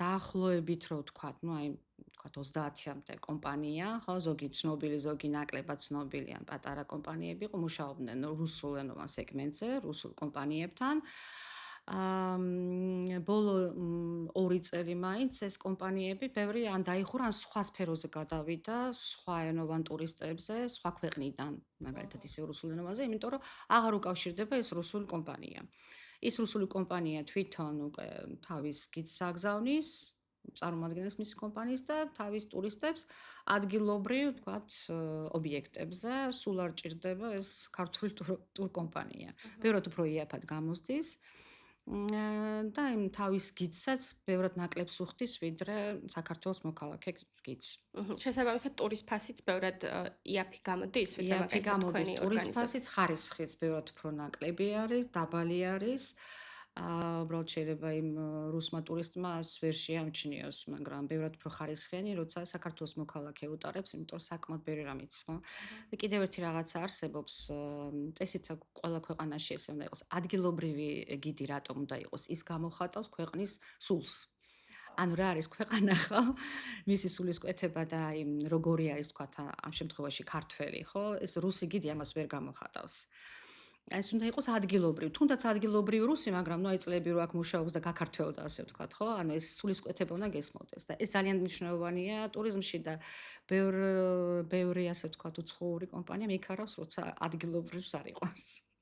დაახლოებით რო ვთქვათ, ну აი ვთქვათ 30-მდე კომპანია, ხო, ზოგი ცნობილი, ზოგი ნაკლებად ცნობილი ან პატარა კომპანიები იყო, მუშაობდნენ რუსულენოვან სეგმენტზე, რუსულ კომპანიებთან. ბოლო 2 წელი მაინც ეს კომპანიები ბევრი ან დაიხურა, ან სხვა სფეროზე გადავიდა, სხვა ენოვან ტურისტებზე, სხვა ქვეყნიდან, მაგალითად ისე რუსულენოვანზე, იმიტომ რომ აღარ უკავშირდება ეს რუსული კომპანია. ის რუსული კომპანია თვითონ უკვე თავის გიდს აგზავნის, წარმოადგენს მისი კომპანიის და თავის ტურისტებს ადგილობრივ, ვთქვათ, ობიექტებზე, სულ არ ჭირდება ეს ქართული ტურკომპანია. ბევრად უფრო იაფად გამოსდის. და იმ თავის გიდსაც ბევრად ნაკლებს უხდის, ვიდრე საქართველოს მოქალაქე გიდს. შესაბამისად ტურის ფასიც ბევრად იაფი გამოდის, ვიდრე იაფი მაგალითად გამოდის, თქვენი ტურის ორგანიზება. ფასიც ხარისხიც ბევრად უფრო ნაკლები არის, დაბალი არის. უბრალოდ შეიძლება იმ რუსმა ტურისტმა ას ვერ შეამჩნიოს, მაგრამ ბევრად უფრო ხარისხიანი, როცა საქართველოს მოქალაქე უტარებს, იმიტომ რომ საკმაოდ ბევრი რამიც, ხო? და კიდევ ერთი რაღაცა არსებობს, წესით ყველა ქვეყანაში ესე უნდა იყოს. ადგილობრივი გიდი რატომ უნდა იყოს? ის გამოხატავს ქვეყნის სულს. ანუ რა არის ქვეყანა, ხო? მისი სულისკვეთება და იმ როგორი არის, თქვათ, ამ შემთხვევაში ქართველი, ხო? ეს რუსი გიდი ამას ვერ გამოხატავს. ეს უნდა იყოს ადგილობრივ, თუნდაც ადგილობრივ რუსი, მაგრამ ნუ აი წლები რო აქ მუშაობს და გაქართველდა, ასე ვთქვათ, ხო? ანუ ეს სულისკვეთება უნდა გესმოდეს და ეს ძალიან მნიშვნელოვანია ტურიზმში და ბევრი, ასე ვთქვათ, უცხოური კომპანია მიქარავს, როცა ადგილობრივს არ იყვანს.